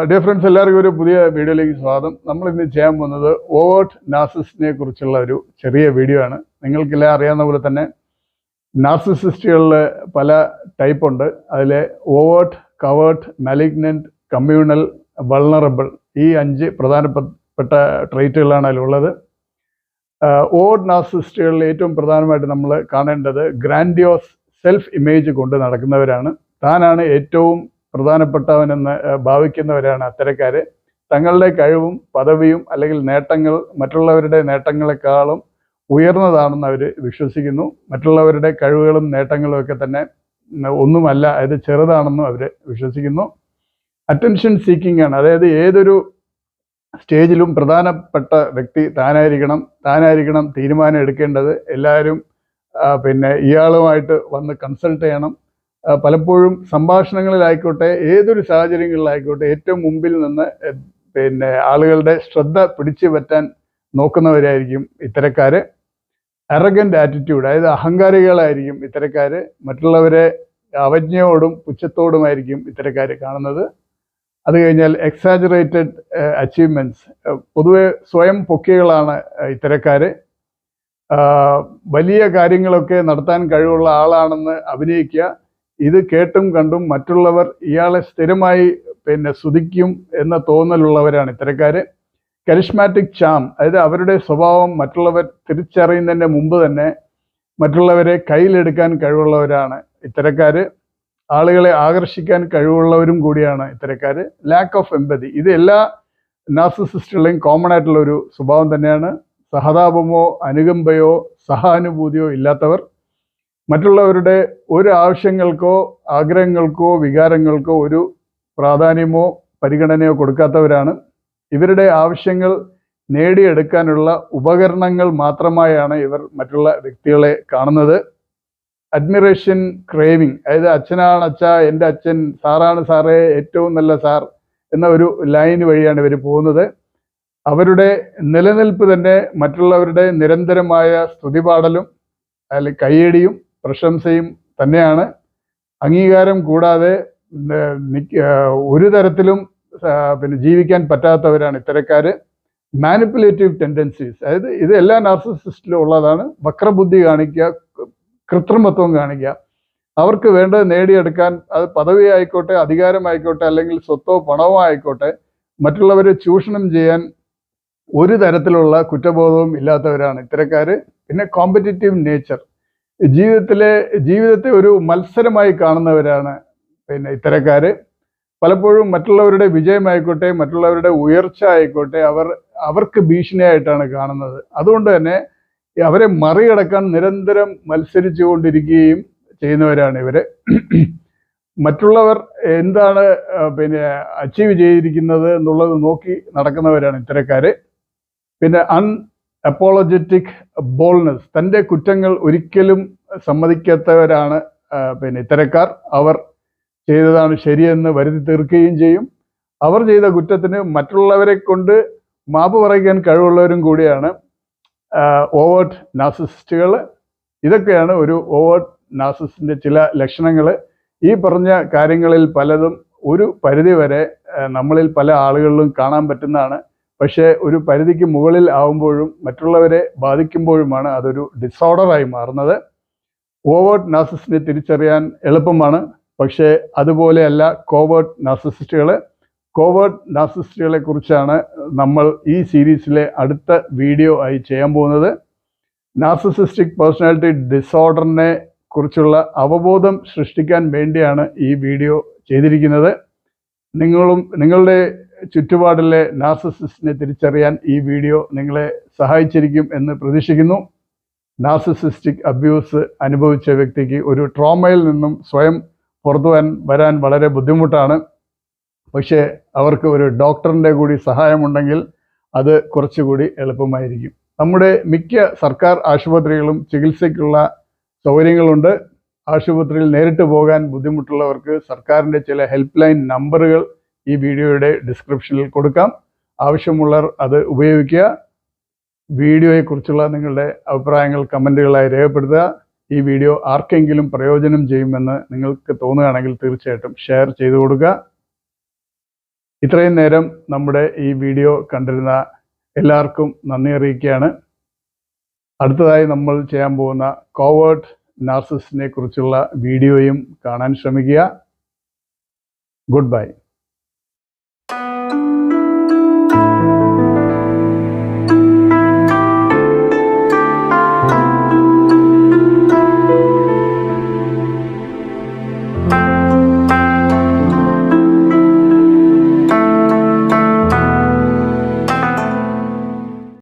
Dear friends, എല്ലാവർക്കും ഒരു പുതിയ വീഡിയോയിലേക്ക് സ്വാഗതം. നമ്മൾ ഇന്ന് ചെയ്യാൻ പോകുന്നത് ഓവേർട്ട് നാർസിസിസ്റ്റിനെ കുറിച്ചുള്ള ഒരു ചെറിയ വീഡിയോ ആണ്. നിങ്ങൾക്കെല്ലാം അറിയാവുന്ന പോലെ തന്നെ നാർസിസിസ്റ്റുകളിൽ പല ടൈപ്പ് ഉണ്ട്. അതിൽ overt, covert, malignant, communal, vulnerable, ഈ 5 പ്രധാനപ്പെട്ട ട്രൈറ്റുകളാണ് അതിലുള്ളത്. ഓവേർട്ട് നാർസിസിസ്റ്റുകളിൽ ഏറ്റവും പ്രധാനമായിട്ട് നമ്മൾ കാണേണ്ടത് ഗ്രാൻഡിയോസ് സെൽഫ് ഇമേജ് കൊണ്ട് നടക്കുന്നവരാണ്. താനാണ് ഏറ്റവും പ്രധാനപ്പെട്ടവനെന്ന് ഭാവിക്കുന്നവരാണ് അത്തരക്കാർ. തങ്ങളുടെ കഴിവും പദവിയും അല്ലെങ്കിൽ നേട്ടങ്ങൾ മറ്റുള്ളവരുടെ നേട്ടങ്ങളെക്കാളും ഉയർന്നതാണെന്ന് അവർ വിശ്വസിക്കുന്നു. മറ്റുള്ളവരുടെ കഴിവുകളും നേട്ടങ്ങളും ഒക്കെ തന്നെ ഒന്നുമല്ല, അത് ചെറുതാണെന്നും അവർ വിശ്വസിക്കുന്നു. അറ്റൻഷൻ സീക്കിംഗ് ആണ്. അതായത് ഏതൊരു സ്റ്റേജിലും പ്രധാനപ്പെട്ട വ്യക്തി താനായിരിക്കണം തീരുമാനം എടുക്കേണ്ടത്. എല്ലാവരും ഇയാളുമായിട്ട് വന്ന് കൺസൾട്ട് ചെയ്യണം. പലപ്പോഴും സംഭാഷണങ്ങളിലായിക്കോട്ടെ, ഏതൊരു സാഹചര്യങ്ങളിലായിക്കോട്ടെ, ഏറ്റവും മുമ്പിൽ നിന്ന് ആളുകളുടെ ശ്രദ്ധ പിടിച്ചു പറ്റാൻ നോക്കുന്നവരായിരിക്കും ഇത്തരക്കാർ. അറഗന്റ് ആറ്റിറ്റ്യൂഡ്, അതായത് അഹങ്കാരികളായിരിക്കും ഇത്തരക്കാർ. മറ്റുള്ളവരെ അവജ്ഞയോടും പുച്ഛത്തോടുമായിരിക്കും ഇത്തരക്കാർ കാണുന്നത്. അത് കഴിഞ്ഞാൽ എക്സാജറേറ്റഡ് അച്ചീവ്മെൻറ്റ്സ്, പൊതുവെ സ്വയം പൊക്കികളാണ് ഇത്തരക്കാർ. വലിയ കാര്യങ്ങളൊക്കെ നടത്താൻ കഴിവുള്ള ആളാണെന്ന് അഭിനയിക്കുക. ഇത് കേട്ടും കണ്ടും മറ്റുള്ളവർ ഇയാളെ സ്ഥിരമായി സ്തുതിക്കും എന്ന തോന്നലുള്ളവരാണ് ഇത്തരക്കാർ. കരിഷ്മാറ്റിക് ചാം, അതായത് അവരുടെ സ്വഭാവം മറ്റുള്ളവർ തിരിച്ചറിയുന്നതിൻ്റെ മുമ്പ് തന്നെ മറ്റുള്ളവരെ കയ്യിലെടുക്കാൻ കഴിവുള്ളവരാണ് ഇത്തരക്കാർ. ആളുകളെ ആകർഷിക്കാൻ കഴിവുള്ളവരും കൂടിയാണ് ഇത്തരക്കാർ. ലാക്ക് ഓഫ് എമ്പതി, ഇത് എല്ലാ നാർസിസിസ്റ്റുകളെയും കോമൺ ആയിട്ടുള്ള ഒരു സ്വഭാവം തന്നെയാണ്. സഹതാപമോ അനുകമ്പയോ സഹാനുഭൂതിയോ ഇല്ലാത്തവർ. മറ്റുള്ളവരുടെ ഒരു ആവശ്യങ്ങൾക്കോ ആഗ്രഹങ്ങൾക്കോ വികാരങ്ങൾക്കോ ഒരു പ്രാധാന്യമോ പരിഗണനയോ കൊടുക്കാത്തവരാണ്. ഇവരുടെ ആവശ്യങ്ങൾ നേടിയെടുക്കാനുള്ള ഉപകരണങ്ങൾ മാത്രമായാണ് ഇവർ മറ്റുള്ള വ്യക്തികളെ കാണുന്നത്. അഡ്മിറേഷൻ ക്രേവിങ്, അതായത് അച്ഛനാണ് അച്ഛാ, എൻ്റെ അച്ഛൻ, സാറാണ് സാറേ, ഏറ്റവും നല്ല സാർ എന്ന ഒരു ലൈൻ വഴിയാണ് ഇവർ പോകുന്നത്. അവരുടെ നിലനിൽപ്പ് തന്നെ മറ്റുള്ളവരുടെ നിരന്തരമായ സ്തുതിപാടലും അല്ലെങ്കിൽ കയ്യടിയും പ്രശംസയും തന്നെയാണ്. അംഗീകാരം കൂടാതെ ഒരു തരത്തിലും ജീവിക്കാൻ പറ്റാത്തവരാണ് ഇത്തരക്കാർ. മാനിപ്പുലേറ്റീവ് ടെൻഡൻസീസ്, അതായത് ഇത് എല്ലാ നാർസിസിസ്റ്റിലും ഉള്ളതാണ്. വക്രബുദ്ധി കാണിക്കുക, കൃത്രിമത്വം കാണിക്കുക. അവർക്ക് വേണ്ടത് നേടിയെടുക്കാൻ, അത് പദവി ആയിക്കോട്ടെ, അധികാരമായിക്കോട്ടെ, അല്ലെങ്കിൽ സ്വത്തോ പണമോ ആയിക്കോട്ടെ, മറ്റുള്ളവരെ ചൂഷണം ചെയ്യാൻ ഒരു തരത്തിലുള്ള കുറ്റബോധവും ഇല്ലാത്തവരാണ് ഇത്തരക്കാർ. പിന്നെ കോമ്പറ്റിറ്റീവ് നേച്ചർ, ജീവിതത്തെ ഒരു മത്സരമായി കാണുന്നവരാണ് ഇത്തരക്കാർ. പലപ്പോഴും മറ്റുള്ളവരുടെ വിജയമായിക്കോട്ടെ, മറ്റുള്ളവരുടെ ഉയർച്ച ആയിക്കോട്ടെ, അവർക്ക് ഭീഷണിയായിട്ടാണ് കാണുന്നത്. അതുകൊണ്ട് തന്നെ അവരെ മറികടക്കാൻ നിരന്തരം മത്സരിച്ചു കൊണ്ടിരിക്കുകയും ചെയ്യുന്നവരാണ് ഇവർ. മറ്റുള്ളവർ എന്താണ് അച്ചീവ് ചെയ്തിരിക്കുന്നത് എന്നുള്ളത് നോക്കി നടക്കുന്നവരാണ് ഇത്തരക്കാർ. പിന്നെ അപ്പോളജറ്റിക് ബോൾനെസ്, തൻ്റെ കുറ്റങ്ങൾ ഒരിക്കലും സമ്മതിക്കാത്തവരാണ് ഇത്തരക്കാർ. അവർ ചെയ്തതാണ് ശരിയെന്ന് വരുത്തി തീർക്കുകയും ചെയ്യും. അവർ ചെയ്ത കുറ്റത്തിന് മറ്റുള്ളവരെ കൊണ്ട് മാപ്പ് പറയിക്കാൻ കഴിവുള്ളവരും കൂടിയാണ് ഓവേർട്ട് നാർസിസിസ്റ്റുകൾ. ഇതൊക്കെയാണ് ഒരു ഓവേർട്ട് നാർസിസിസ്റ്റിൻ്റെ ചില ലക്ഷണങ്ങൾ. ഈ പറഞ്ഞ കാര്യങ്ങളിൽ പലതും ഒരു പരിധി വരെ നമ്മളിൽ പല ആളുകളിലും കാണാൻ പറ്റുന്നതാണ്. പക്ഷേ ഒരു പരിധിക്ക് മുകളിൽ ആവുമ്പോഴും മറ്റുള്ളവരെ ബാധിക്കുമ്പോഴുമാണ് അതൊരു ഡിസോർഡറായി മാറുന്നത്. ഓവേർട്ട് നാർസിസിസ്റ്റിനെ തിരിച്ചറിയാൻ എളുപ്പമാണ്, പക്ഷേ അതുപോലെയല്ല കോവേർട്ട് നാർസിസിസ്റ്റുകൾ. കോവേർട്ട് നാർസിസിസ്റ്റുകളെ കുറിച്ചാണ് നമ്മൾ ഈ സീരീസിലെ അടുത്ത വീഡിയോ ആയി ചെയ്യാൻ പോകുന്നത്. നാർസിസിസ്റ്റിക് പേഴ്സണാലിറ്റി ഡിസോർഡറിനെ കുറിച്ചുള്ള അവബോധം സൃഷ്ടിക്കാൻ വേണ്ടിയാണ് ഈ വീഡിയോ ചെയ്തിരിക്കുന്നത്. നിങ്ങളുടെ ചുറ്റുപാടിലെ നാർസിസിസ്റ്റിനെ തിരിച്ചറിയാൻ ഈ വീഡിയോ നിങ്ങളെ സഹായിച്ചിരിക്കും എന്ന് പ്രതീക്ഷിക്കുന്നു. നാർസിസിസ്റ്റിക് അബ്യൂസ് അനുഭവിച്ച വ്യക്തിക്ക് ഒരു ട്രോമയിൽ നിന്നും സ്വയം പുറത്തു വരാൻ വളരെ ബുദ്ധിമുട്ടാണ്. പക്ഷേ അവർക്ക് ഒരു ഡോക്ടറിൻ്റെ കൂടി സഹായമുണ്ടെങ്കിൽ അത് കുറച്ചുകൂടി എളുപ്പമായിരിക്കും. നമ്മുടെ മിക്ക സർക്കാർ ആശുപത്രികളും ചികിത്സയ്ക്കുള്ള സൗകര്യങ്ങളുണ്ട്. ആശുപത്രിയിൽ നേരിട്ട് പോകാൻ ബുദ്ധിമുട്ടുള്ളവർക്ക് സർക്കാരിൻ്റെ ചില ഹെൽപ്പ് ലൈൻ നമ്പറുകൾ ഈ വീഡിയോയുടെ ഡിസ്ക്രിപ്ഷനിൽ കൊടുക്കാം. ആവശ്യമുള്ളവർ അത് ഉപയോഗിക്കുക. വീഡിയോയെക്കുറിച്ചുള്ള നിങ്ങളുടെ അഭിപ്രായങ്ങൾ കമൻറ്റുകളായി രേഖപ്പെടുത്തുക. ഈ വീഡിയോ ആർക്കെങ്കിലും പ്രയോജനം ചെയ്യുമെന്ന് നിങ്ങൾക്ക് തോന്നുകയാണെങ്കിൽ തീർച്ചയായിട്ടും ഷെയർ ചെയ്തു കൊടുക്കുക. ഇത്രയും നേരം നമ്മുടെ ഈ വീഡിയോ കണ്ടിരുന്ന എല്ലാവർക്കും നന്ദി അറിയിക്കുകയാണ്. അടുത്തതായി നമ്മൾ ചെയ്യാൻ പോകുന്ന കോവേർട്ട് നാർസിസിനെ കുറിച്ചുള്ള വീഡിയോയും കാണാൻ ശ്രമിക്കുക. Good bye.